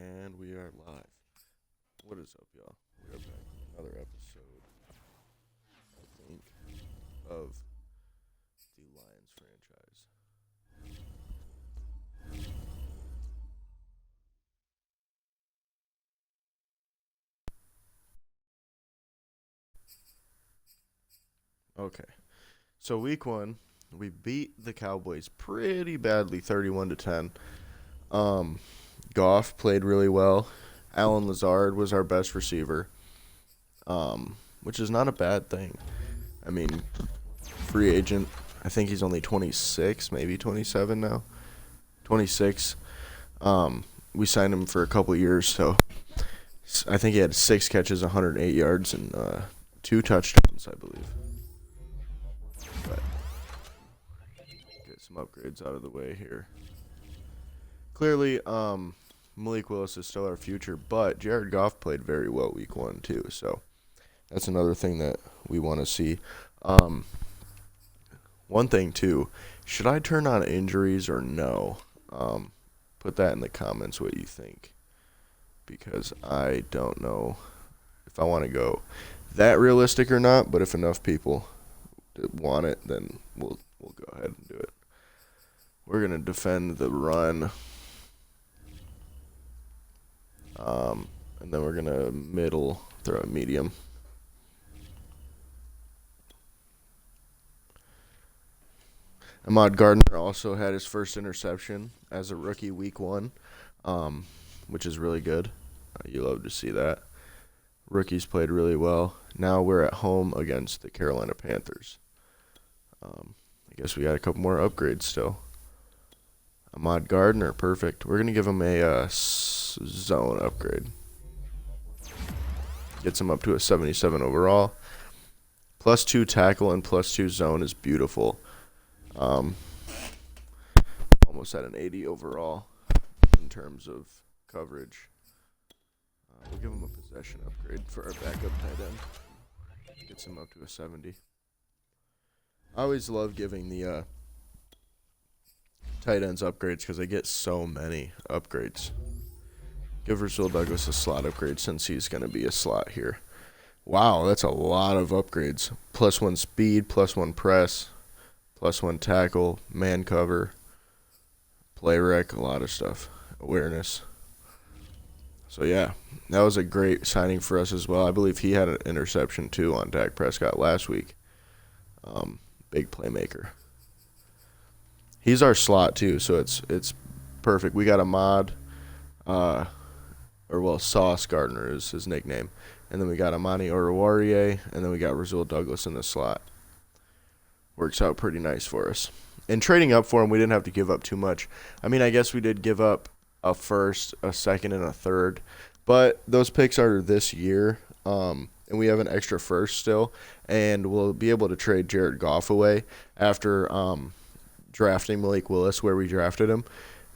And we are live. What is up, y'all? We are back with another episode, I think, of the Lions franchise. Okay, so week one, we beat the Cowboys pretty badly, 31-10. Goff played really well. Allen Lazard was our best receiver, which is not a bad thing. I mean, free agent. I think he's only 26, maybe 27 now. 26. We signed him for a couple years, so I think he had 6 catches, 108 yards, and 2 touchdowns, I believe. But get some upgrades out of the way here. Clearly, Malik Willis is still our future, but Jared Goff played very well week one, too, so that's another thing that we want to see. One thing, too, should I turn on injuries or no? Put that in the comments what you think, because I don't know if I want to go that realistic or not, but if enough people want it, then we'll go ahead and do it. We're going to defend the run. And then we're going to middle, throw a medium. Ahmad Gardner also had his first interception as a rookie week one, which is really good. You love to see that. Rookies played really well. Now we're at home against the Carolina Panthers. I guess we got a couple more upgrades still. Ahmad Gardner, perfect. We're going to give him a zone upgrade. Gets him up to a 77 overall. +2 tackle and +2 zone is beautiful. Almost at an 80 overall in terms of coverage. We'll give him a possession upgrade for our backup tight end. Gets him up to a 70. I always love giving the tight ends upgrades because they get so many upgrades. Give Rasul Douglas a slot upgrade since he's going to be a slot here. Wow, that's a lot of upgrades. +1 speed, +1 press, +1 tackle, man cover, play rec, a lot of stuff. Awareness. So, yeah, that was a great signing for us as well. I believe he had an interception, too, on Dak Prescott last week. Big playmaker. He's our slot, too, so it's perfect. We got Ahmad, Sauce Gardner is his nickname. And then we got Amani Oruwariye, and then we got Rasul Douglas in the slot. Works out pretty nice for us. And trading up for him, we didn't have to give up too much. I mean, I guess we did give up a first, a second, and a third. But those picks are this year, and we have an extra first still. And we'll be able to trade Jared Goff away after drafting Malik Willis where we drafted him.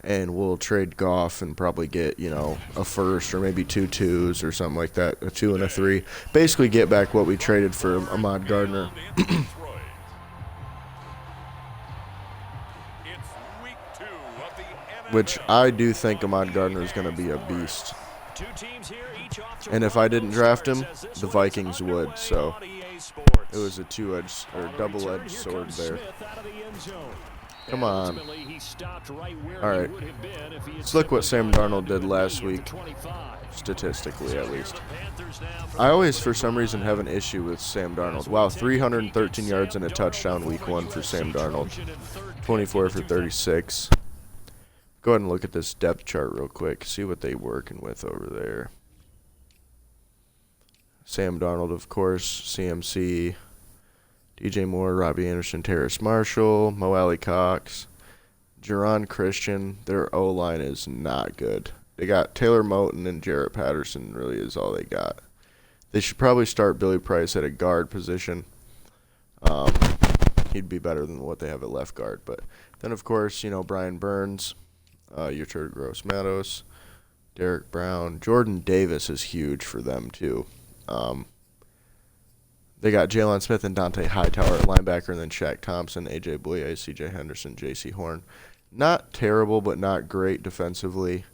And we'll trade Goff and probably get, a first or maybe 2 2s or something like that, a 2 and a 3. Basically get back what we traded for Ahmad Gardner. Which I do think Ahmad Gardner is going to be a beast. And if I didn't draft him, the Vikings would. So it was a two-edged or double-edged sword there. Come on. All right. Let's look what Sam Darnold did last week, statistically at least. I always, for some reason, have an issue with Sam Darnold. Wow, 313 yards and a touchdown week one for Sam Darnold. 24 for 36. Go ahead and look at this depth chart real quick. See what they're working with over there. Sam Darnold, of course, CMC, DJ Moore, Robbie Anderson, Terrace Marshall, Mo Alley Cox, Jerron Christian. Their O-line is not good. They got Taylor Moton and Jarrett Patterson really is all they got. They should probably start Billy Price at a guard position. He'd be better than what they have at left guard. But then, of course, Brian Burns, Yertur Gross-Matos, Derek Brown. Jordan Davis is huge for them, too. They got Jalen Smith and Dante Hightower at linebacker, and then Shaq Thompson, A.J. Bouye, C.J. Henderson, J.C. Horn. Not terrible, but not great defensively.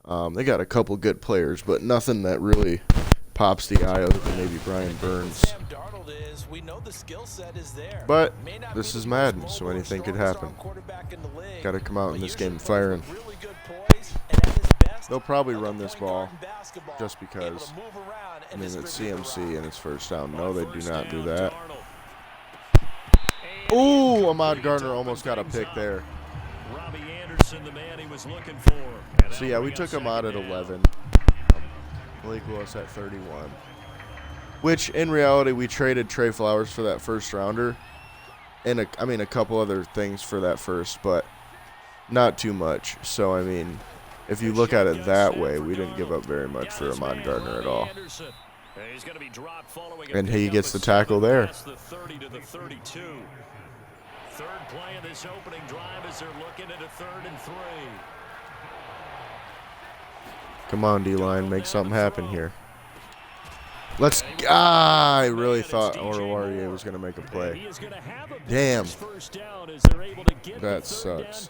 They got a couple good players, but nothing that really pops the eye other than maybe Brian Burns. But this is Madden, so anything could happen. Got to come out in this game firing. They'll probably run this ball just because. I mean, it's CMC and it's first down. No, they do not do that. Ooh, Ahmad Gardner almost got a pick there. So, yeah, we took him out at 11. Malik Willis at 31. Which, in reality, we traded Trey Flowers for that first rounder. And, a couple other things for that first, but not too much. So, I mean, if you look at it that way, we didn't give up very much for Ahmad Gardner at all. And he gets the tackle there. Third play of this opening drive as they're looking at a 3rd and 3. Come on, D-line, make something happen here. Let's. I really thought Oruwariye was going to make a play. Damn. That sucks.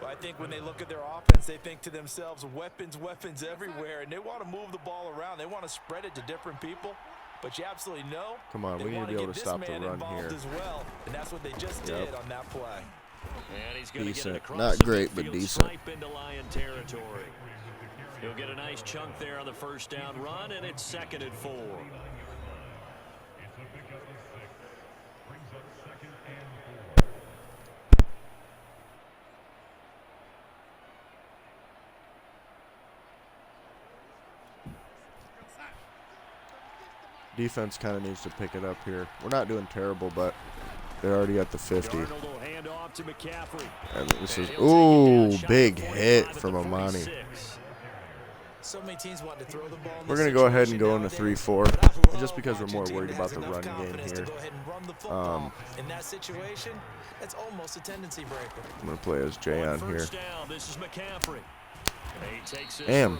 Well, I think when they look at their offense, they think to themselves, weapons everywhere, and they want to move the ball around. They want to spread it to different people. But you absolutely know. Come on, we need to be able to stop the run here. As well, and that's what they just did on that play. And he's decent, not great, but decent. Into Lion territory. He'll get a nice chunk there on the first down run, and it's 2nd and 4. Defense kind of needs to pick it up here. We're not doing terrible, but they're already at the 50. And this is, ooh, big hit from Amani. We're going to go ahead and go into 3-4, just because we're more worried about the run game here. In that situation, that's almost a tendency breaker. I'm going to play as Jay on here. Damn.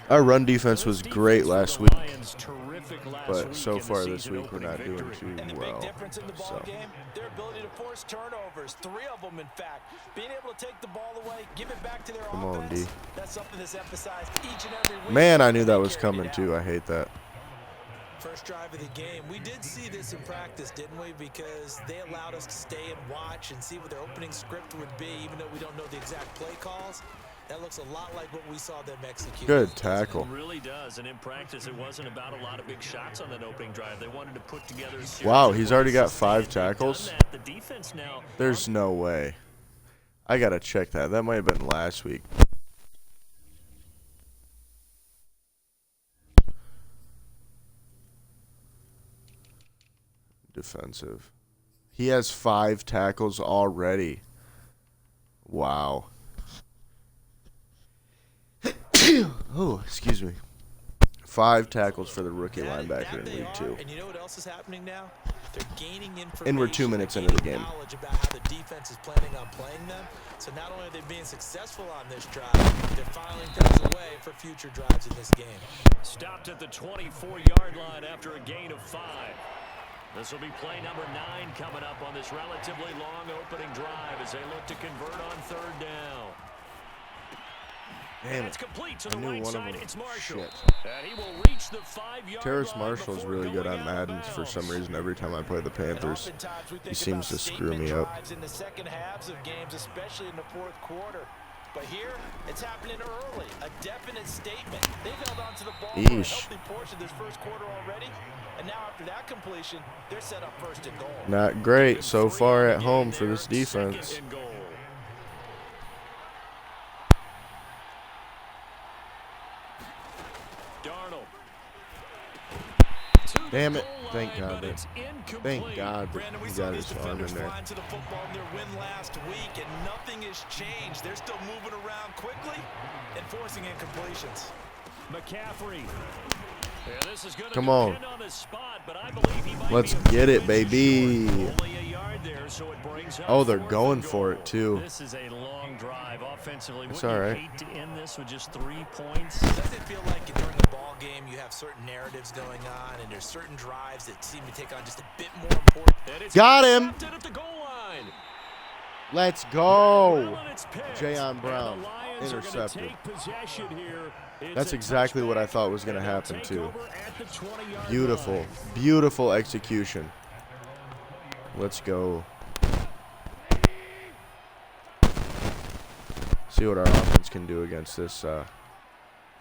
Our run defense was great last week, but so far this week we're not doing too well. So. Their ability to force turnovers, 3 of them in fact. Being able to take the ball away, give it back to their Come on, D. That's something that's emphasized each and every week. Man, I knew that was coming too. I hate that. First drive of the game. We did see this in practice, didn't we? Because they allowed us to stay and watch and see what their opening script would be, even though we don't know the exact play calls. That looks a lot like what we saw them execute. Good tackle. It really does. And in practice, it wasn't about a lot of big shots on that opening drive. They wanted to put together. Wow, he's already got 5 tackles. The defense now. There's no way. I gotta check that. That might have been last week. Defensive. He has 5 tackles already. Wow. Oh, excuse me. 5 tackles for the rookie linebacker in League 2. And you know what else is happening now? They're gaining information. And we're 2 minutes into the game. Knowledge about how the defense is planning on playing them. So not only are they being successful on this drive, they're filing things away for future drives in this game. Stopped at the 24-yard line after a gain of 5. This will be play number 9 coming up on this relatively long opening drive as they look to convert on 3rd down. Damn it. I knew one of them. Shit. Terrace Marshall is really good on Madden for some reason. Every time I play the Panthers, he seems to screw me up. In the second halves of games, especially in the 4th quarter. But here, it's happening early. A definite statement. They've held on to the ball for a healthy portion of this first quarter already. And now after that completion, they're set up 1st and goal. Not great so far at home for this defense. Damn it. Thank God that he got his arm in there. To the football in their win last week, and nothing has changed. They're still moving around quickly and forcing incompletions. McCaffrey. Yeah, this is gonna come on. On the spot, but I believe he might Let's get it, baby. There, so it they're going for it too. This is a long drive offensively. It's all right. Hate to end this with just 3 points. Does it feel like during the ball game you have certain narratives going on, and there's certain drives that seem to take on just a bit more important? Got him. Let's go. Well, and it's picked. Jayon And Brown, the Lions are gonna intercepted. take possession here. It's That's a exactly what I touchback, thought was going to and they'll happen, take too. over at the 20-yard Beautiful. line. Beautiful execution. Let's go. See what our offense can do against this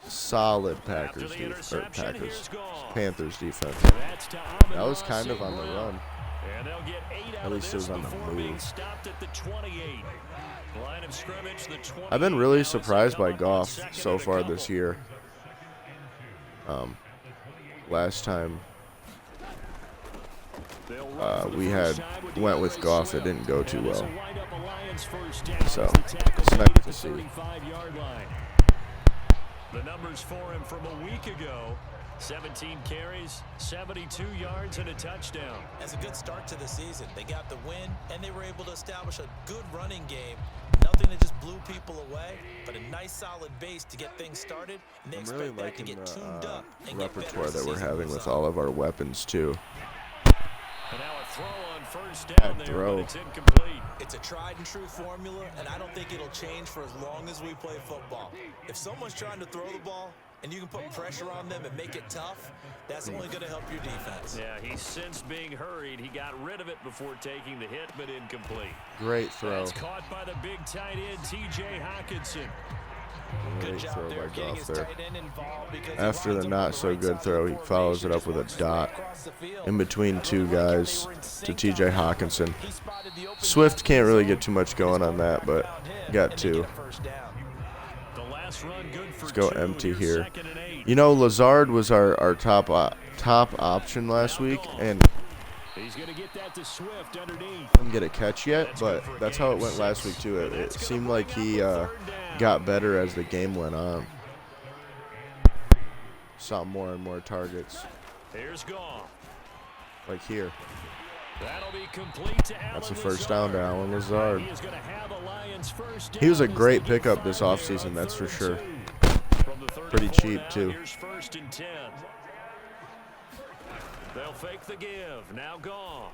solid Panthers defense. That's to That was kind of on the Brown. run. And they'll get 8 out At least of it was this on the before being move. stopped at the 28. Line of scrimmage, the 28. I've been Now really as they surprised come by up on Goff second so and a far couple. this year. Last time They'll run for the we first had time with went with DeAndre Goff, it Swift. didn't go too And this well. will wind up a Lions first down So, as the tackle it's made nice at to the see. 35-yard line. The numbers for him from a week ago: 17 carries, 72 yards, and a touchdown. That's a good start to the season. They got the win, and they were able to establish a good running game. Nothing that just blew people away, but a nice solid base to get things started. And they I'm expect really that to liking get tuned the up and get better repertoire as the that we're season having moves with on. all of our weapons, too. And now a throw on first down there, throw. but it's incomplete. It's a tried and true formula, and I don't think it'll change for as long as we play football. If someone's trying to throw the ball and you can put pressure on them and make it tough, that's only going to help your defense. Yeah, he's since being hurried. He got rid of it before taking the hit, but incomplete. Great throw. That's caught by the big tight end, T.J. Hawkinson. Good Great job throw there by getting Goff his there. tight end involved because he After lines the up not on the so right good side throw, of he the follows formation, it up just with a works his way dot across the field. in between two Really like how they guys were in to sync T.J. on that. Hawkinson. He spotted the open Swift guy can't in really zone. get too much going on that, but Found him, got and they two. get a first down. The last run good for Let's go 2. empty Here's here. 2nd and 8. You know, Lazard was our top option last week, and He's going to get that to Swift underneath. didn't get a catch yet, but that's how it went last week, too. It seemed like he got better as the game went on. Saw more and more targets, Here's Goff. like here. That'll be complete to Allen That's the first down to Allen Lazard. He is going to have a Lions first down. He was a as great they get pickup this 5 offseason, here on that's for 3rd sure. and 2. From the 34 Pretty cheap, now, too. Here's 1st and 10. They'll fake the give. Now Goff.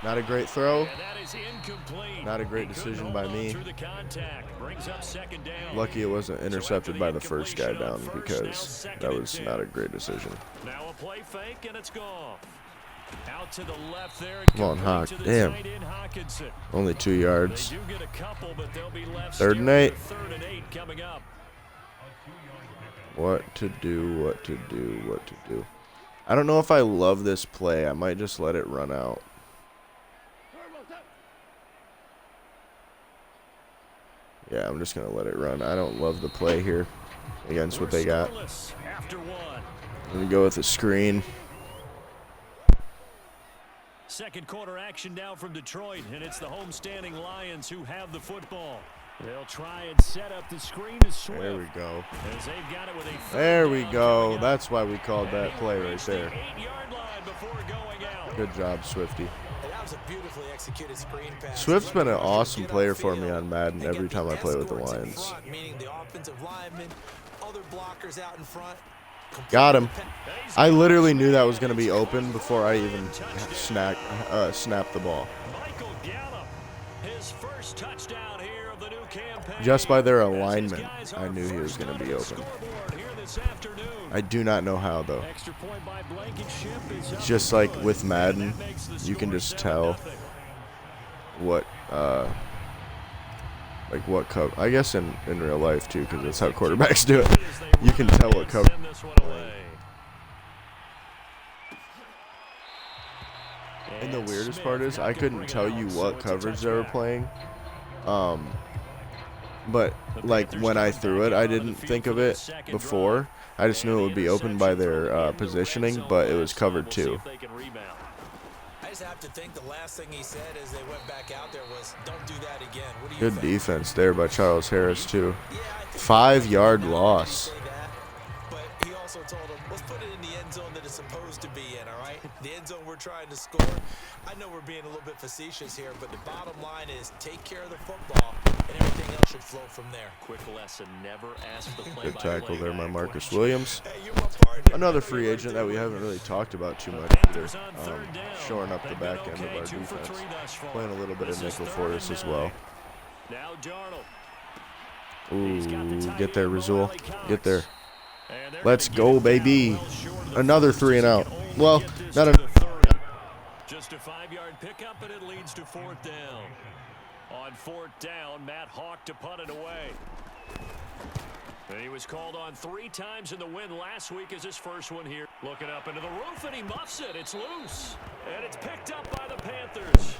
Not a great throw. And that is incomplete. Not a great He couldn't decision hold by on me. through the contact. Brings up 2nd down. Lucky it wasn't intercepted by the first guy down incompletion on because first, now 2nd that and was 10. not a great decision. Now a play fake, and it's Goff. Out to the left there. Come on, complete Hawk. to the Damn. tight end, Hawkinson. Only 2 They yards. do get a couple, but they'll be left 3rd and steering 8. to 3rd and 8 coming up. What to do, what to do, what to do. I don't know if I love this play. I might just let it run out. Yeah, I'm just going to let it run. I don't love the play here against what they got. Scoreless after 1. I'm going to go with a screen. Second quarter action now from Detroit, and it's the homestanding Lions who have the football. They'll try and set up the screen to Swift. There we go. As they've got it with a 3rd There we down go. coming up. That's why we called that And he play will right reach the there. 8-yard line before going out. Good job, Swifty. And that was a beautifully executed screen pass. Swift's been an Get awesome player for me upfield on Madden and every get time the I play with the escorts in Lions. front, meaning the offensive linemen, other blockers out in front. Got him. I literally knew that was going to be open before I even snapped the ball. Michael Gallup, his first touchdown here of the new campaign. Just by their As his alignment, guys I are knew he was first going on to be the open. scoreboard here this afternoon. I do not know how, though. Extra point by Blankenship is up Just and like good. with Madden, And that makes the you can score just tell 7-0. what cover. I guess in real life, too, because that's how quarterbacks do it. You can tell what cover. Send this one away. And the And weirdest Smith part is not I gonna couldn't bring it tell out, you so what it's a coverage they were touchback. playing. But The like Panthers when I coming threw back it, out I onto the didn't field think for of their it second before. drive. I just knew it And would the be open by interception their thrown in the red positioning, zone but it was last time. covered We'll see too. if they can rebound. I just have to think the last thing he said as they went back out there was, "Don't do that again." What do you Good think? defense there by Charles Harris too. Yeah, I think 5-yard not only did he loss. say that, but he also told him, "Let's put it in the end zone that it's supposed to be in." All right, the end zone we're trying to score. I know we're being a little bit facetious here, but the bottom line is take care of the football, and everything else should flow from there. Quick lesson: never ask the Good play-by-play tackle there by guy Marcus question. Williams. Hey, you're my partner. Another free agent that we haven't really talked about too much either. Shoring up the back end of our defense. Playing a little bit of nickel for us as well. Ooh, get there, Razul. Get there. Let's go, baby. Another 3 and out. Well, not a... Just a 5-yard pickup, and it leads to 4th down. On 4th down, Matt Hawk to punt it away. And he was called on 3 times in the win last week as his first one here. Looking up into the roof, and he muffs it. It's loose. And it's picked up by the Panthers.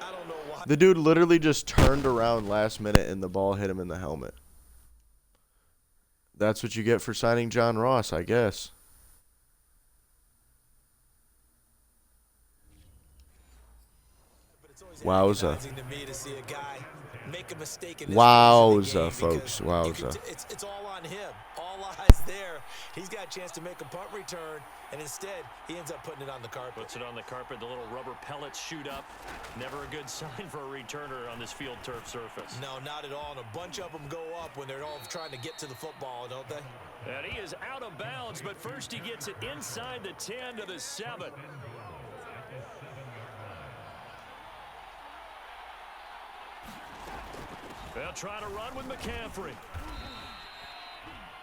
I don't know why. The dude literally just turned around last minute, and the ball hit him in the helmet. That's what you get for signing John Ross, I guess. Wowza. Wowza, folks. Wowza. It's all on him. All eyes there. He's got a chance to make a punt return, and instead, he ends up putting it on the carpet. Puts it on the carpet. The little rubber pellets shoot up. Never a good sign for a returner on this field turf surface. No, not at all. And a bunch of them go up when they're all trying to get to the football, don't they? And he is out of bounds, but first he gets it inside the 10 to the 7. They'll try to run with McCaffrey.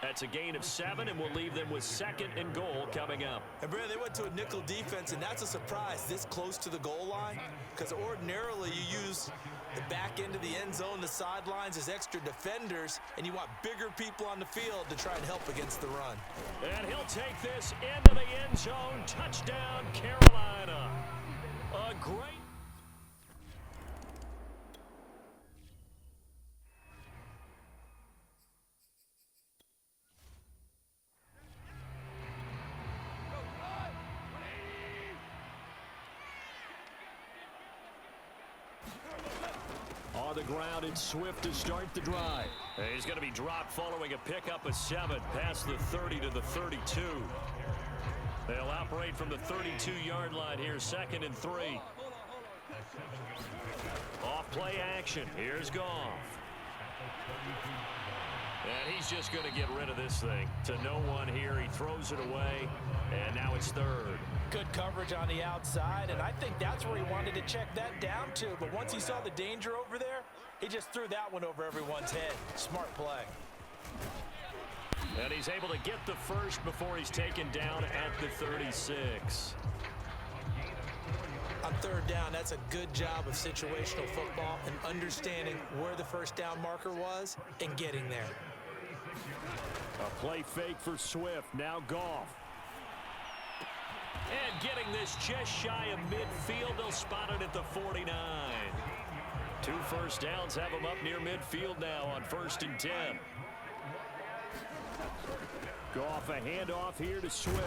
That's a gain of 7, and we'll leave them with 2nd and goal coming up. And, Brad, they went to a nickel defense, and that's a surprise this close to the goal line, because ordinarily you use the back end of the end zone, the sidelines as extra defenders, and you want bigger people on the field to try and help against the run. And he'll take this into the end zone. Touchdown, Carolina. A great... On the ground, it's Swift to start the drive. And he's going to be dropped following a pickup of 7 past the 30 to the 32. They'll operate from the 32-yard line here, 2nd and 3. Off play action. Here's Goff. And he's just going to get rid of this thing. To no one here. He throws it away. And now it's 3rd. Good coverage on the outside, and I think that's where he wanted to check that down to. But once he saw the danger over there, he just threw that one over everyone's head. Smart play. And he's able to get the first before he's taken down at the 36. On 3rd down, that's a good job of situational football and understanding where the first down marker was and getting there. A play fake for Swift. Now Goff. And getting this just shy of midfield. They'll spot it at the 49. 2 first downs have him up near midfield now on 1st and 10. Goff, a handoff here to Swift.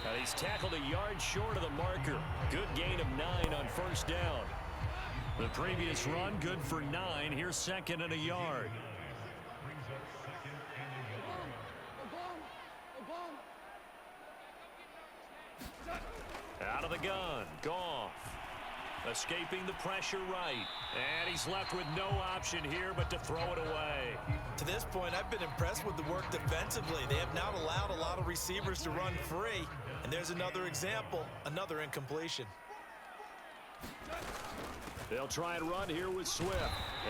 And he's tackled a yard short of the marker. Good gain of 9 on 1st down. The previous run, good for 9. Here's 2nd and a yard. Out of the gun, Goff. Escaping the pressure right. And he's left with no option here but to throw it away. To this point, I've been impressed with the work defensively. They have not allowed a lot of receivers to run free. And there's another example, another incompletion. They'll try and run here with Swift.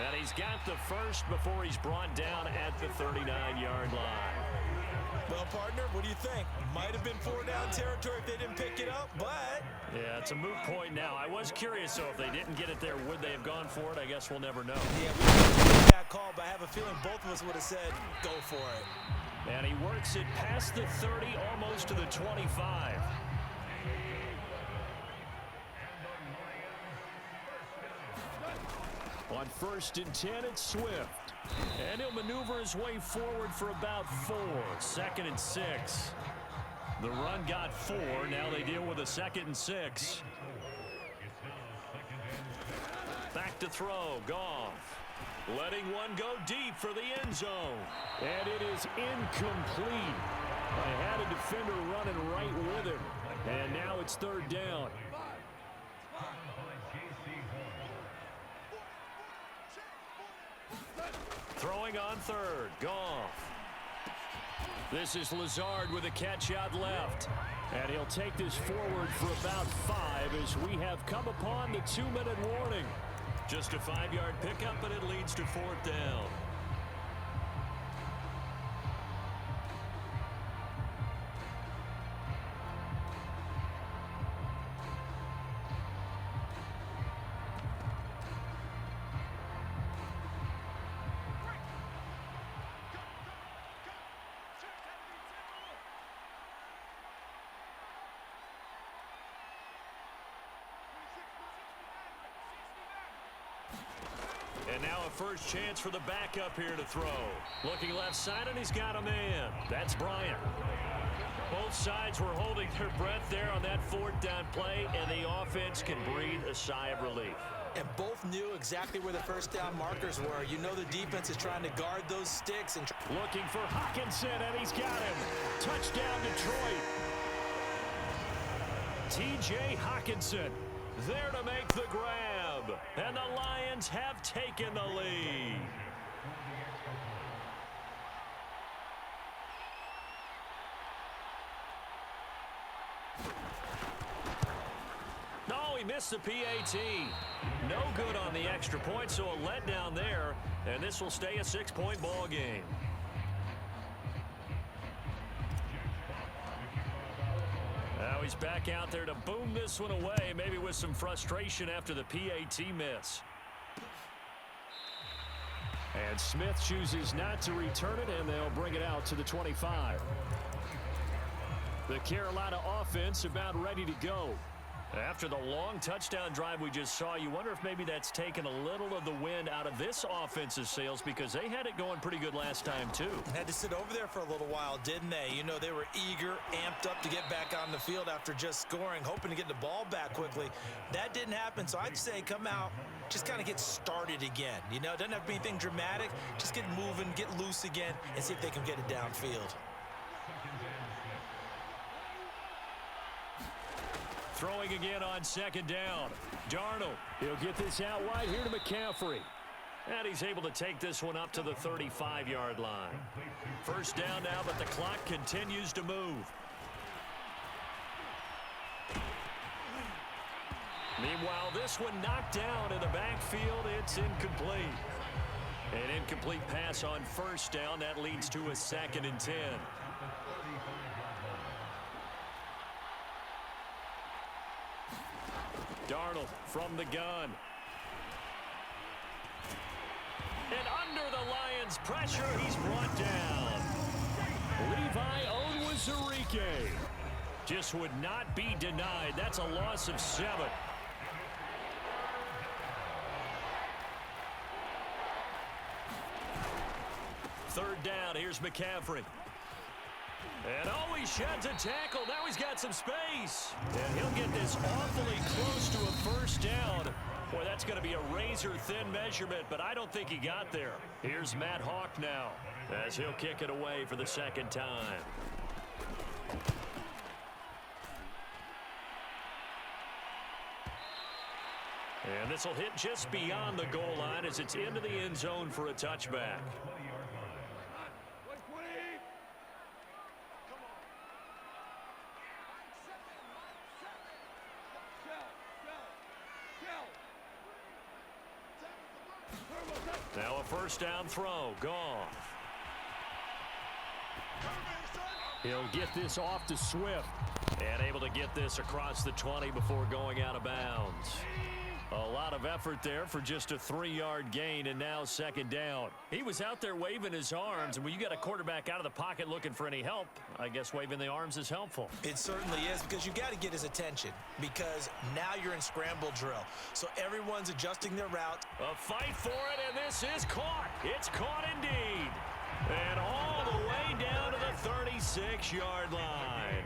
And he's got the first before he's brought down at the 39-yard line. Well, partner, what do you think? Might have been 4-down territory if they didn't pick it up, but... Yeah, it's a moot point now. I was curious, though, if they didn't get it there, would they have gone for it? I guess we'll never know. Yeah, we didn't make that call, but I have a feeling both of us would have said, go for it. And he works it past the 30, almost to the 25. On 1st and 10, it's Swift. And he'll maneuver his way forward for about 4. 2nd and 6. The run got 4. Now they deal with a 2nd and 6. Back to throw. Goff. Letting one go deep for the end zone. And it is incomplete. I had a defender running right with him. And now it's 3rd down. Throwing on 3rd. Goff. This is Lazard with a catch out left. And he'll take this forward for about 5 as we have come upon the 2-minute warning. Just a 5-yard pickup, and it leads to 4th down. And now a first chance for the backup here to throw. Looking left side, and he's got a man. That's Bryant. Both sides were holding their breath there on that 4th down play, and the offense can breathe a sigh of relief. And both knew exactly where the first down markers were. You know the defense is trying to guard those sticks. And looking for Hockenson, and he's got him. Touchdown, Detroit. T.J. Hockenson there to make the grab. And the Lions have taken the lead. No, he missed the PAT. No good on the extra point, so a letdown there. And this will stay a 6-point ball game. Now he's back out there to boom this one away, maybe with some frustration after the PAT miss. And Smith chooses not to return it, and they'll bring it out to the 25. The Carolina offense about ready to go. After the long touchdown drive we just saw, you wonder if maybe that's taken a little of the wind out of this offense's sails, because they had it going pretty good last time too. Had to sit over there for a little while, didn't they? You know, they were eager, amped up to get back on the field after just scoring, hoping to get the ball back quickly. That didn't happen, so I'd say come out, just kind of get started again. You know, it doesn't have to be anything dramatic. Just get moving, get loose again, and see if they can get it downfield. Throwing again on 2nd down. Darnold, he'll get this out wide here to McCaffrey. And he's able to take this one up to the 35-yard line. First down now, but the clock continues to move. Meanwhile, this one knocked down in the backfield. It's incomplete. An incomplete pass on 1st down. That leads to a 2nd and 10. Darnold from the gun. And under the Lions' pressure, he's brought down. Levi Onwuzurike just would not be denied. That's a loss of 7. Third down, here's McCaffrey. And he sheds a tackle. Now he's got some space. And he'll get this awfully close to a first down. Boy, that's going to be a razor-thin measurement, but I don't think he got there. Here's Matt Hawk now as he'll kick it away for the 2nd time. And this will hit just beyond the goal line as it's into the end zone for a touchback. Now a first down throw. Goff. He'll get this off to Swift. And able to get this across the 20 before going out of bounds. A lot of effort there for just a 3-yard gain, and now 2nd down. He was out there waving his arms, and when you got a quarterback out of the pocket looking for any help, I guess waving the arms is helpful. It certainly is, because you got to get his attention, because now you're in scramble drill. So everyone's adjusting their route. A fight for it, and this is caught. It's caught indeed. And all the way down to the 36-yard line.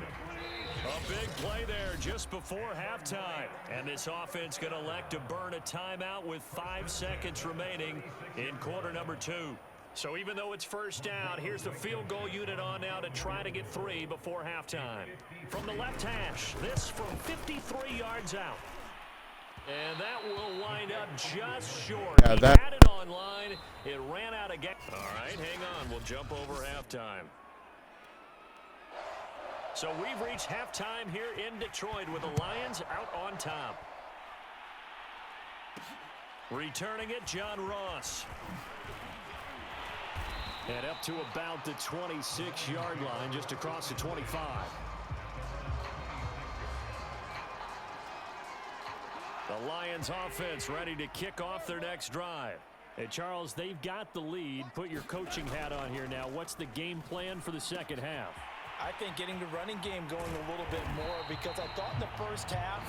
A big play there just before halftime. And this offense going to elect to burn a timeout with 5 seconds remaining in quarter number 2. So even though it's first down, here's the field goal unit on now to try to get 3 before halftime. From the left hash, this from 53 yards out. And that will wind up just short. He had it online. It ran out of gas. All right, hang on. We'll jump over halftime. So we've reached halftime here in Detroit with the Lions out on top. Returning it, John Ross. And up to about the 26-yard line, just across the 25. The Lions offense ready to kick off their next drive. Hey, Charles, they've got the lead. Put your coaching hat on here now. What's the game plan for the second half? I think getting the running game going a little bit more, because I thought in the first half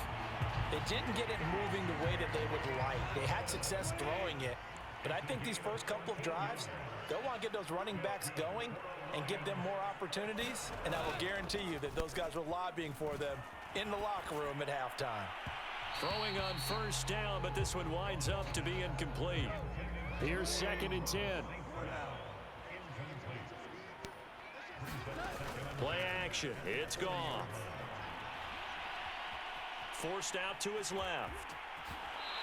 they didn't get it moving the way that they would like. They had success throwing it, but I think these first couple of drives, they'll want to get those running backs going and give them more opportunities, and I will guarantee you that those guys were lobbying for them in the locker room at halftime. Throwing on first down, but this one winds up to be incomplete. Here's 2nd and 10. Play action. It's Goff. Forced out to his left.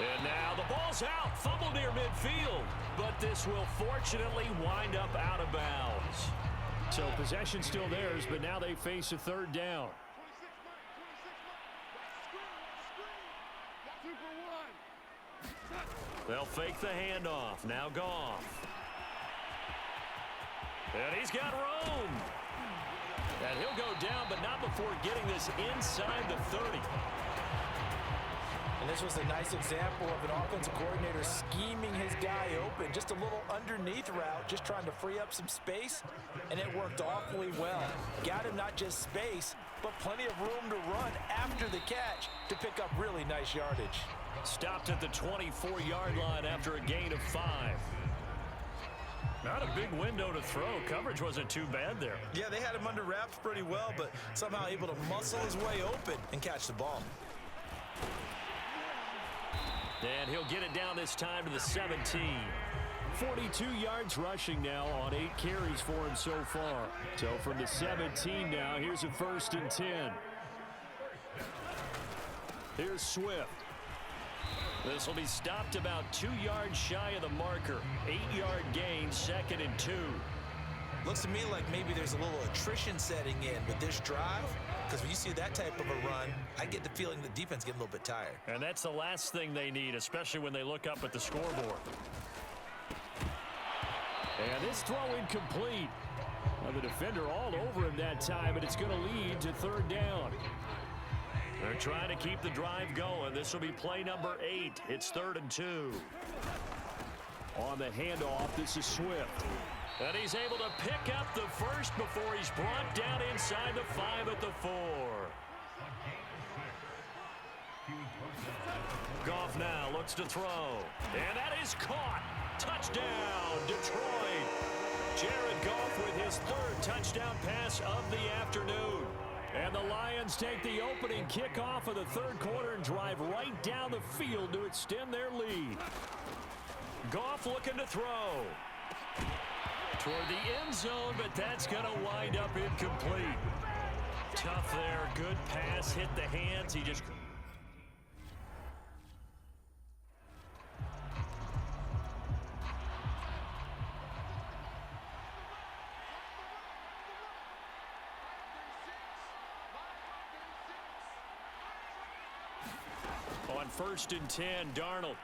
And now the ball's out. Fumble near midfield. But this will fortunately wind up out of bounds. So possession still theirs, but now they face a 3rd down. They'll fake the handoff. Now Goff. And he's got room. And he'll go down, but not before getting this inside the 30. And this was a nice example of an offensive coordinator scheming his guy open. Just a little underneath route, just trying to free up some space, and it worked awfully well. Got him not just space, but plenty of room to run after the catch to pick up really nice yardage. Stopped at the 24-yard line after a gain of 5. Not a big window to throw. Coverage wasn't too bad there. Yeah, they had him under wraps pretty well, but somehow able to muscle his way open and catch the ball. And he'll get it down this time to the 17. 42 yards rushing now on 8 carries for him so far. So from the 17 now, here's a 1st and 10. Here's Swift. This will be stopped about 2 yards shy of the marker. 8-yard gain, 2nd and 2. Looks to me like maybe there's a little attrition setting in with this drive, because when you see that type of a run, I get the feeling the defense getting a little bit tired. And that's the last thing they need, especially when they look up at the scoreboard. And this throw incomplete. Now the defender all over him that time, but it's going to lead to 3rd down. They're trying to keep the drive going. This will be play number 8. It's 3rd and 2. On the handoff, this is Swift. And he's able to pick up the first before he's brought down inside the 5 at the 4. Goff now looks to throw. And that is caught. Touchdown, Detroit. Jared Goff with his 3rd touchdown pass of the afternoon. And the Lions take the opening kickoff of the 3rd quarter and drive right down the field to extend their lead. Goff looking to throw. Toward the end zone, but that's going to wind up incomplete. Tough there. Good pass. Hit the hands. He just... On 1st and 10, Darnold.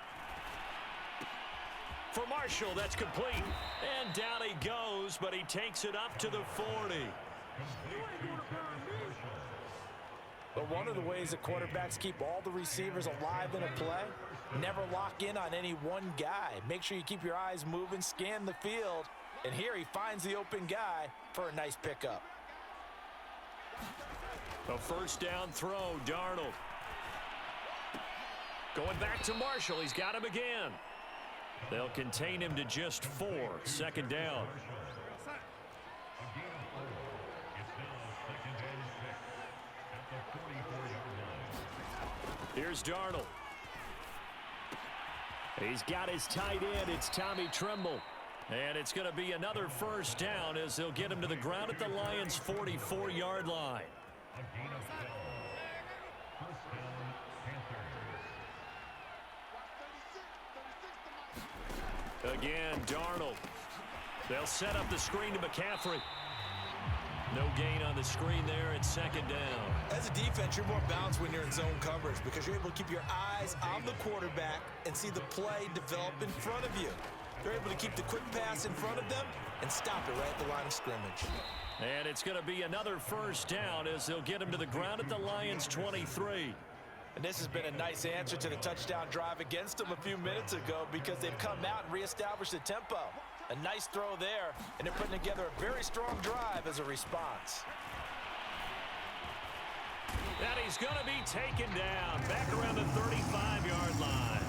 For Marshall, that's complete. And down he goes, but he takes it up to the 40. But one of the ways that quarterbacks keep all the receivers alive in a play, never lock in on any one guy. Make sure you keep your eyes moving, scan the field. And here he finds the open guy for a nice pickup. A 1st down throw, Darnold. Going back to Marshall. He's got him again. They'll contain him to just 4. 2nd down. Here's Darnold. He's got his tight end. It's Tommy Tremble. And it's going to be another 1st down as they'll get him to the ground at the Lions' 44-yard line. Again, Darnold. They'll set up the screen to McCaffrey. No gain on the screen there. It's second down. As a defense, you're more balanced when you're in zone coverage because you're able to keep your eyes on the quarterback and see the play develop in front of you. They're able to keep the quick pass in front of them and stop it right at the line of scrimmage. And it's going to be another first down as they'll get him to the ground at the Lions' 23. And this has been a nice answer to the touchdown drive against them a few minutes ago because they've come out and reestablished the tempo. A nice throw there, and they're putting together a very strong drive as a response. And he's going to be taken down back around the 35-yard line.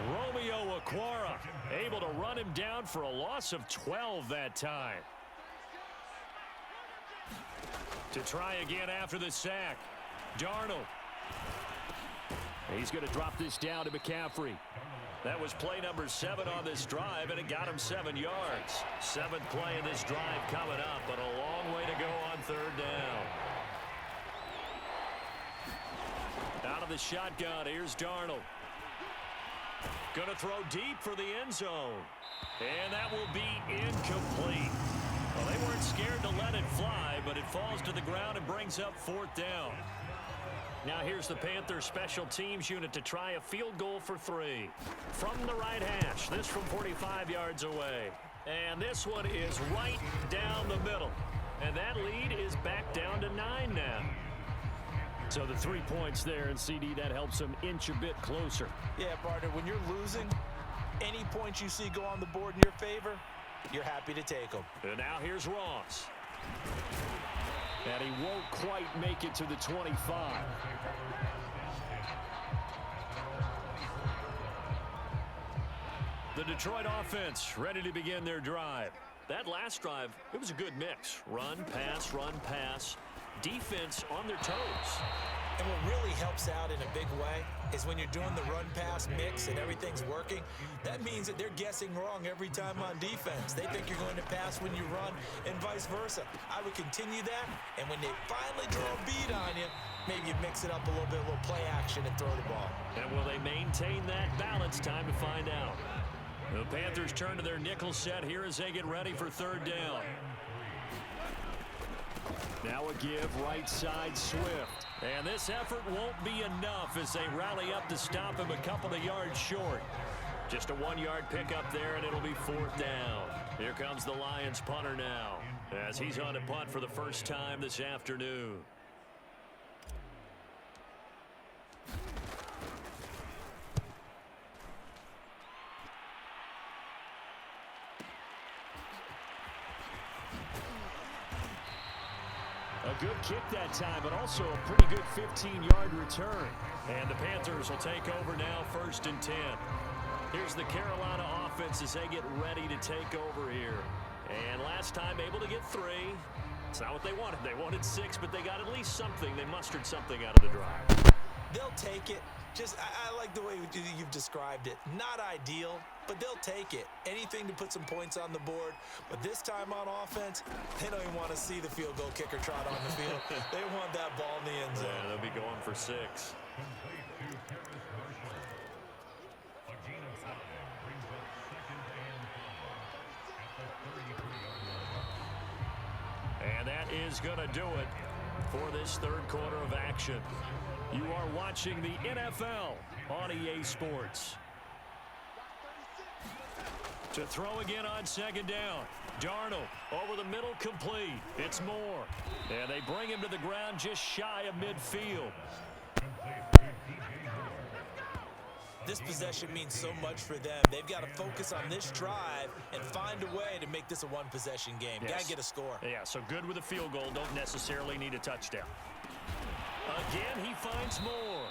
Romeo Okwara able to run him down for a loss of 12 that time. To try again after the sack, Darnold. He's going to drop this down to McCaffrey. That was play number 7 on this drive, and it got him 7 yards. 7th play of this drive coming up, but a long way to go on third down. Out of the shotgun, here's Darnold. Going to throw deep for the end zone. And that will be incomplete. Well, they weren't scared to let it fly, but it falls to the ground and brings up 4th down. Now here's the Panthers special teams unit to try a field goal for 3. From the right hash, this from 45 yards away. And this one is right down the middle. And that lead is back down to 9 now. So the 3 points there, and CD, that helps them inch a bit closer. Yeah, partner, when you're losing, any points you see go on the board in your favor, you're happy to take them. And now here's Ross. And he won't quite make it to the 25. The Detroit offense ready to begin their drive. That last drive, it was a good mix. Run, pass. Defense on their toes. And what really helps out in a big way is when you're doing the run-pass mix and everything's working, that means that they're guessing wrong every time on defense. They think you're going to pass when you run and vice versa. I would continue that, and when they finally draw a beat on you, maybe you mix it up a little bit, a little play action and throw the ball. And will they maintain that balance? Time to find out. The Panthers turn to their nickel set here as they get ready for third down. Now a give right side Swift. And this effort won't be enough as they rally up to stop him a couple of yards short. Just a 1-yard pickup there, and it'll be 4th down. Here comes the Lions punter now as he's on to punt for the first time this afternoon. A good kick that time, but also a pretty good 15-yard return. And the Panthers will take over now, 1st and 10. Here's the Carolina offense as they get ready to take over here. And last time able to get 3. It's not what they wanted. They wanted 6, but they got at least something. They mustered something out of the drive. They'll take it. I like the way you've described it. Not ideal, but they'll take it. Anything to put some points on the board. But this time on offense, they don't even want to see the field goal kicker trot on the field. They want that ball in the end zone. Yeah, they'll be going for 6. And that is going to do it for this third quarter of action. You are watching the NFL on EA Sports. To throw again on 2nd down. Darnold over the middle, complete. It's Moore. And they bring him to the ground just shy of midfield. This possession means so much for them. They've got to focus on this drive and find a way to make this a one-possession game. Yes. Got to get a score. Yeah, so good with a field goal. Don't necessarily need a touchdown. Again, he finds Moore.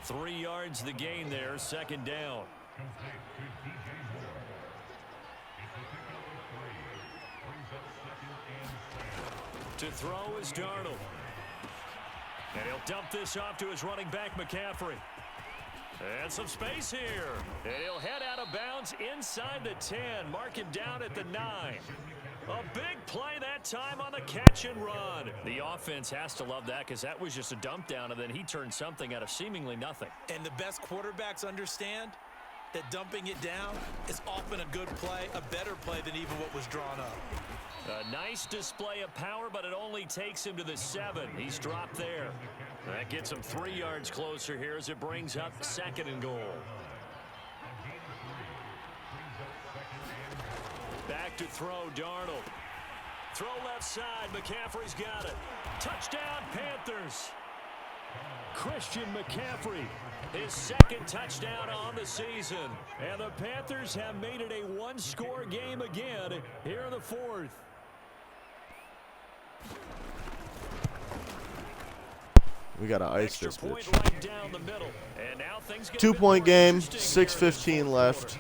3 yards the gain there, 2nd down. To throw is Darnold. And he'll dump this off to his running back, McCaffrey. And some space here. And he'll head out of bounds inside the 10. Mark him down at the 9. A big play that time on the catch and run. The offense has to love that because that was just a dump down, and then he turned something out of seemingly nothing. And the best quarterbacks understand that dumping it down is often a good play, a better play than even what was drawn up. A nice display of power, but it only takes him to the 7. He's dropped there. That gets him 3 yards closer here as it brings up 2nd and goal. Back to throw, Darnold. Throw left side, McCaffrey's got it. Touchdown, Panthers. Christian McCaffrey, his 2nd touchdown on the season. And the Panthers have made it a one-score game again here in the 4th. We got to ice Extra this point bitch. right down the middle. And now things get 2-point game, 6:15 left.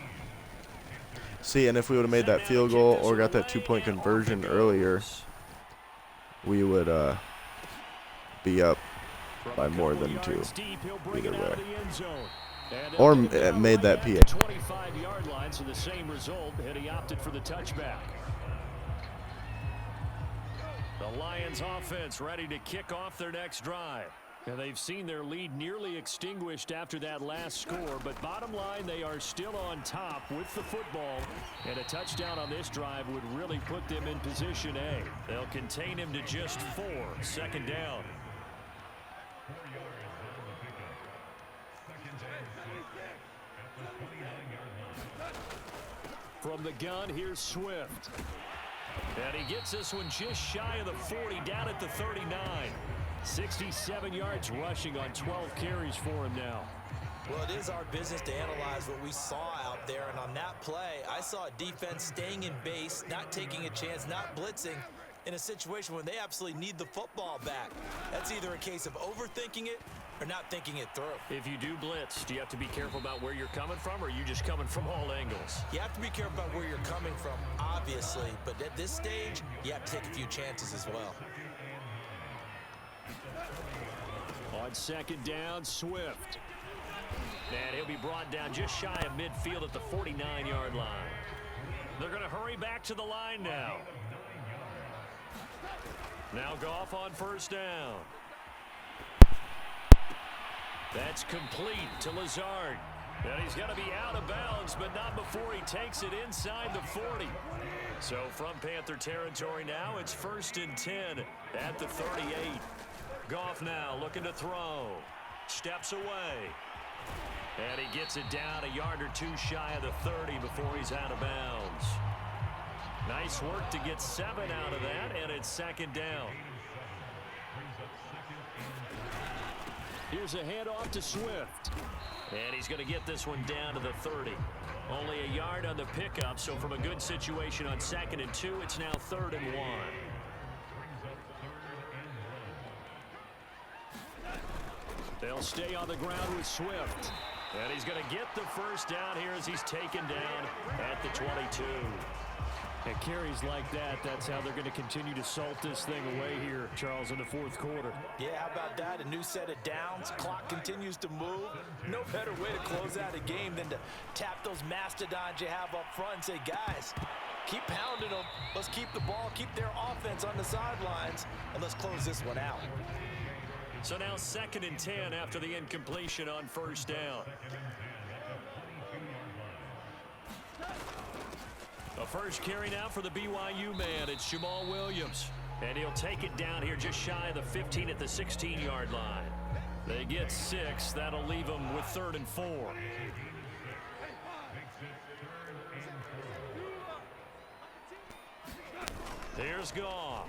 See, and if we would have made that field goal or got that 2-point conversion earlier, we would be up by more than 2 either way. Or made that PA. 25-yard line, so the same result, and he opted for the touchback. The Lions offense ready to kick off their next drive. And they've seen their lead nearly extinguished after that last score, but bottom line, they are still on top with the football, and a touchdown on this drive would really put them in position A. They'll contain him to just 4, 2nd down. From the gun, here's Swift. And he gets this one just shy of the 40, down at the 39. 67 yards rushing on 12 carries for him now. Well, it is our business to analyze what we saw out there, and on that play, I saw a defense staying in base, not taking a chance, not blitzing in a situation where they absolutely need the football back. That's either a case of overthinking it or not thinking it through. If you do blitz, do you have to be careful about where you're coming from, or are you just coming from all angles? You have to be careful about where you're coming from, obviously, but at this stage, you have to take a few chances as well. On 2nd down, Swift. And he'll be brought down just shy of midfield at the 49-yard line. They're going to hurry back to the line now. Now Goff on 1st down. That's complete to Lazard. And he's going to be out of bounds, but not before he takes it inside the 40. So from Panther territory now, it's 1st and 10 at the 38. Goff now looking to throw. Steps away. And he gets it down a yard or 2 shy of the 30 before he's out of bounds. Nice work to get 7 out of that, and it's 2nd down. Here's a handoff to Swift. And he's going to get this one down to the 30. Only a yard on the pickup, so from a good situation on 2nd and 2, it's now 3rd and 1. They'll stay on the ground with Swift. And he's going to get the 1st down here as he's taken down at the 22. And carries like that, that's how they're going to continue to salt this thing away here, Charles, in the 4th quarter. Yeah, how about that? A new set of downs. Clock continues to move. No better way to close out a game than to tap those mastodons you have up front and say, guys, keep pounding them. Let's keep the ball, keep their offense on the sidelines, and let's close this one out. So now 2nd and 10 after the incompletion on 1st down. A first carry now for the BYU man. It's Jamal Williams. And he'll take it down here just shy of the 15 at the 16-yard line. They get 6. That'll leave them with 3rd and 4. Here's Goff.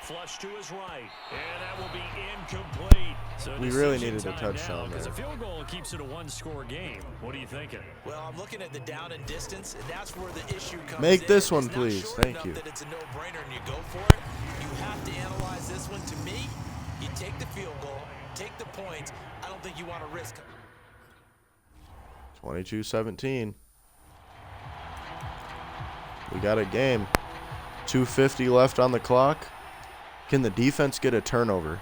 Flush to his right, and that will be incomplete. So we really needed a touchdown there. Because a field goal keeps it a one-score game. What are you thinking? Well, I'm looking at the down and distance, and that's where the issue comes in. Make this one, please. Thank you. That it's a no-brainer, and you go for it. You have to analyze this one. To me, you take the field goal, take the points. I don't think you want to risk it. 22-17. We got a game. 2:50 left on the clock. Can the defense get a turnover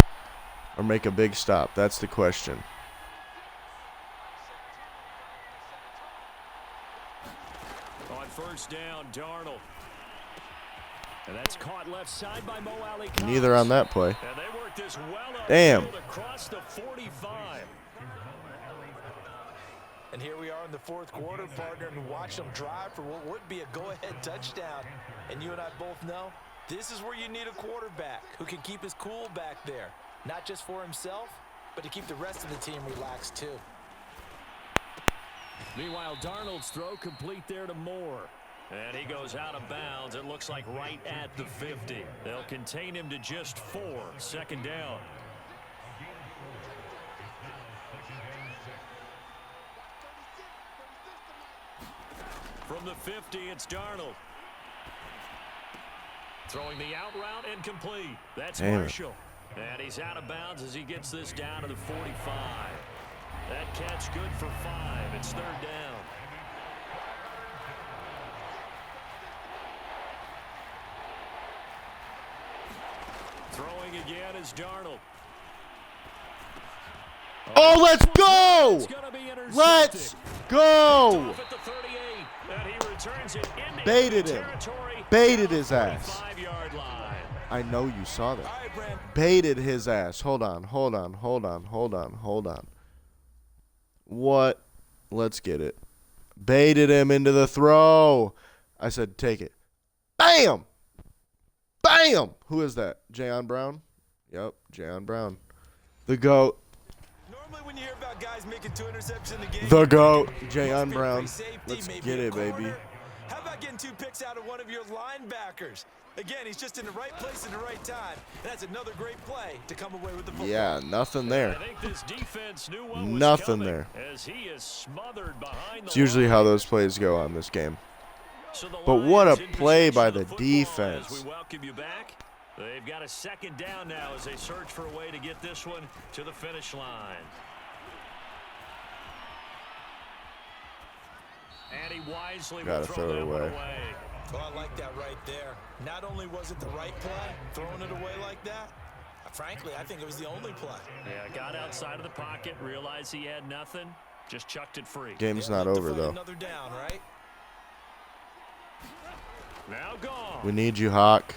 or make a big stop? That's the question. On 1st down, Darnold. And that's caught left side by Mo Alley. Neither on that play. And they work this well Damn. across the 45. And here we are in the fourth quarter, partner, and watch them drive for what would be a go-ahead touchdown. And you and I both know this is where you need a quarterback who can keep his cool back there, not just for himself, but to keep the rest of the team relaxed too. Meanwhile, Darnold's throw complete there to Moore. And he goes out of bounds, it looks like right at the 50. They'll contain him to just 4, second down. From the 50, it's Darnold. Throwing the out route and complete. That's Marshall. And he's out of bounds as he gets this down to the 45. That catch good for 5. It's third down. Throwing again is Darnold. Oh, let's go! Let's go! Baited him. Baited his ass. I know you saw that. Baited his ass. Hold on. What? Let's get it. Baited him into the throw. I said, take it. Bam! Bam! Who is that? Jayon Brown? Yep, Jayon Brown. The GOAT. Normally when you hear about guys making 2 interceptions in the game, The GOAT. Jayon Brown. Let's get it, baby. How about getting 2 picks out of one of your linebackers? Again, he's just in the right place at the right time. And that's another great play to come away with the football. Yeah, nothing there. I think this defense knew what was Nothing coming there. as he is smothered behind It's the usually line. how those plays go on this game. So the But what a Lions in play by possession the of football defense. as we welcome you back. They've got a second down now as they search for a way to get this one to the finish line. And he wisely will Gotta throw throw it that one away. away. Well, I like that right there. Not only was it the right play, throwing it away like that, frankly, I think it was the only play. Yeah, got outside of the pocket, realized he had nothing, just chucked it free. Game's not over, though. Another down, right? Now gone. We need you, Hawk.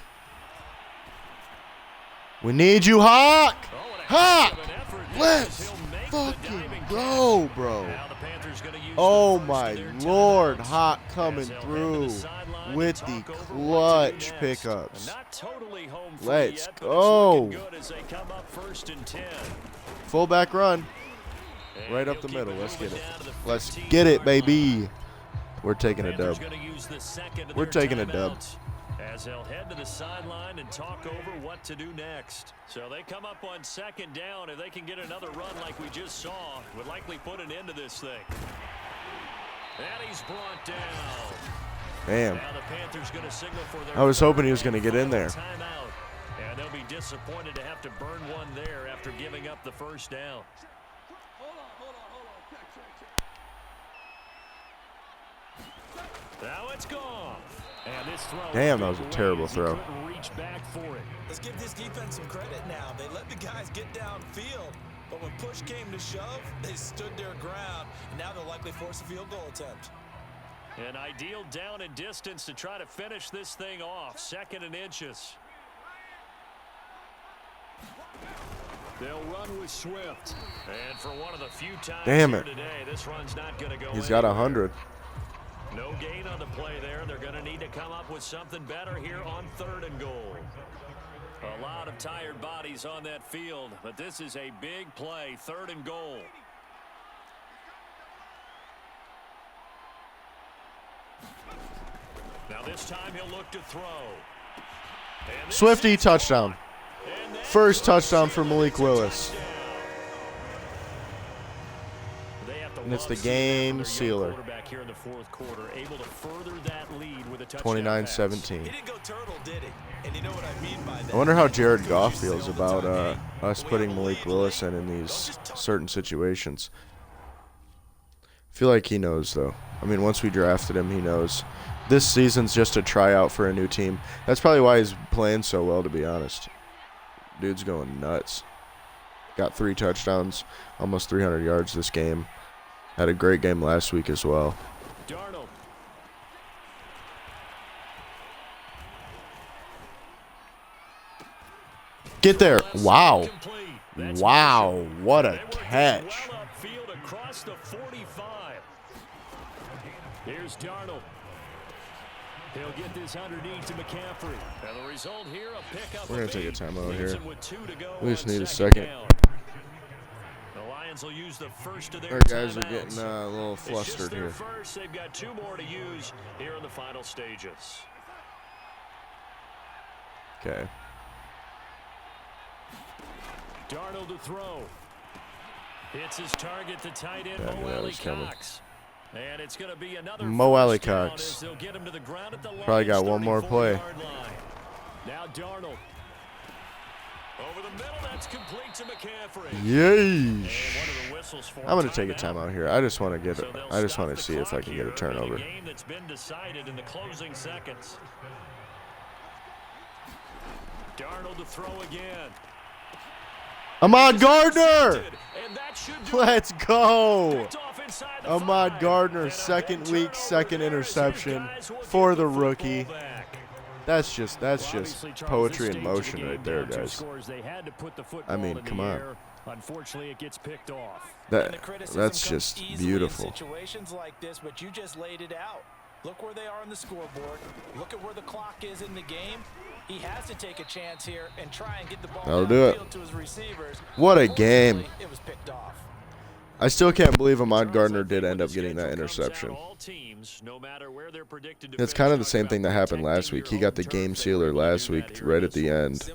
We need you, Hawk! Oh, and a Hawk! heck of an effort there as Let's he'll make the fucking diving go, catch. bro. Now the Panthers gonna use Oh the first my of their Lord, timeouts Hawk as coming they'll head to through sideline with to the talk over what to do clutch next. pickups. Not totally home free Let's yet, but go. it's looking good as they come up 1st and 10. Fullback run. And Right he'll up the keep middle. Let's moving get it. down to the Let's 15 get it, yard line. baby. We're taking a Panthers dub. gonna use the second of We're their taking a dub. timeouts as they'll head to the sideline and talk over what to do next. So they come up on second down. If they can get another run like we just saw, would likely put an end to this thing. And he's brought down. Damn. Now the Panthers going to signal for their I was hoping he was third going to get in there. timeout. And they'll be disappointed to have to burn one there after giving up the first down. Now it's gone. And this throw Damn, that was a terrible throw. He couldn't reach back for it. Let's give this defense some credit now. They let the guys get downfield, but when push came to shove, they stood their ground. And now they'll likely force a field goal attempt. An ideal down and distance to try to finish this thing off. 2nd and inches. They'll run with Swift. And for one of the few times Damn here it. today, this run's not going to go He's got anywhere. 100. No gain on the play there. They're going to need to come up with something better here on 3rd and goal. A lot of tired bodies on that field, but this is a big play. 3rd and goal. Now this time he'll look to throw. And this Swifty is touchdown. and that First is touchdown for a Malik Willis. touchdown. They have to And it's love the seeing that game from their young sealer. quarterback here in the 4th quarter, able to further that lead with a touchdown pass. 29-17. He didn't go turtle, did he? And you know what I mean by that. I wonder how Jared Goff feels about us putting Malik Willis in these certain situations. I feel like he knows, though. I mean, once we drafted him, he knows. This season's just a tryout for a new team. That's probably why he's playing so well, to be honest. Dude's going nuts. Got 3 touchdowns, almost 300 yards this game. Had a great game last week as well. Darnold. Get there. Wow. Complete. That's Wow. Marshall. What a They were catch. well upfield across the 45. Here's Darnold. He'll get this underneath to McCaffrey. And the result here, a pickup. We're going to take a timeout here. With 2 to go. We just need a second. second. The Lions will use the first of their Our guys are timeouts. getting a little flustered here. First, they've got 2 more to use here in the final stages. Okay. Darnold to throw. Hits his target, the tight end, Yeah, I knew Mo that was coming. Cox. And it's going to be another Mo first down Cox. as they'll get him to the ground at the Probably got Lions' one more play. 34-yard line. Now Darnold. Over the middle, that's complete to McCaffrey. Yeesh. I'm going to take a timeout here. I just want to get. I just want to see if I can get a turnover. Game that's been decided in the closing seconds. Darnold to throw again. Ahmad Gardner. And that should do Let's go. Picked off inside the Ahmad 5. Gardner, And a second big week, turnover second there as interception his guys will for get the football rookie. back. That's just Obviously, Charles, poetry this in stage of the motion game right there, down 2 guys. scores, they had to put the football I mean, in come the on. air. Unfortunately, it gets picked off. And the criticism That's comes just easily in beautiful. situations like this, but you just laid it out. Look where they are on the scoreboard. Look at where the clock is in the game. He has to take a chance here and try and get the ball That'll do it. downfield to his receivers. What a game. Unfortunately, it was picked off. I still can't believe Ahmad Gardner did end up getting that interception. It's kind of the same thing that happened last week. He got the game sealer last week right at the end.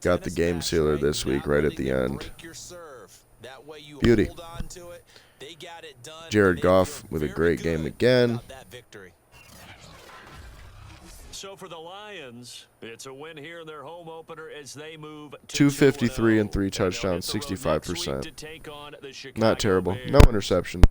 Got the game sealer this week right at the end. Beauty. Jared Goff with a great game again. So for the Lions, it's a win here in their home opener as they move to 253 and 3 2-0. touchdowns, And they'll hit the road next week 65%. to take on the Chicago Not terrible. Bears. No interception.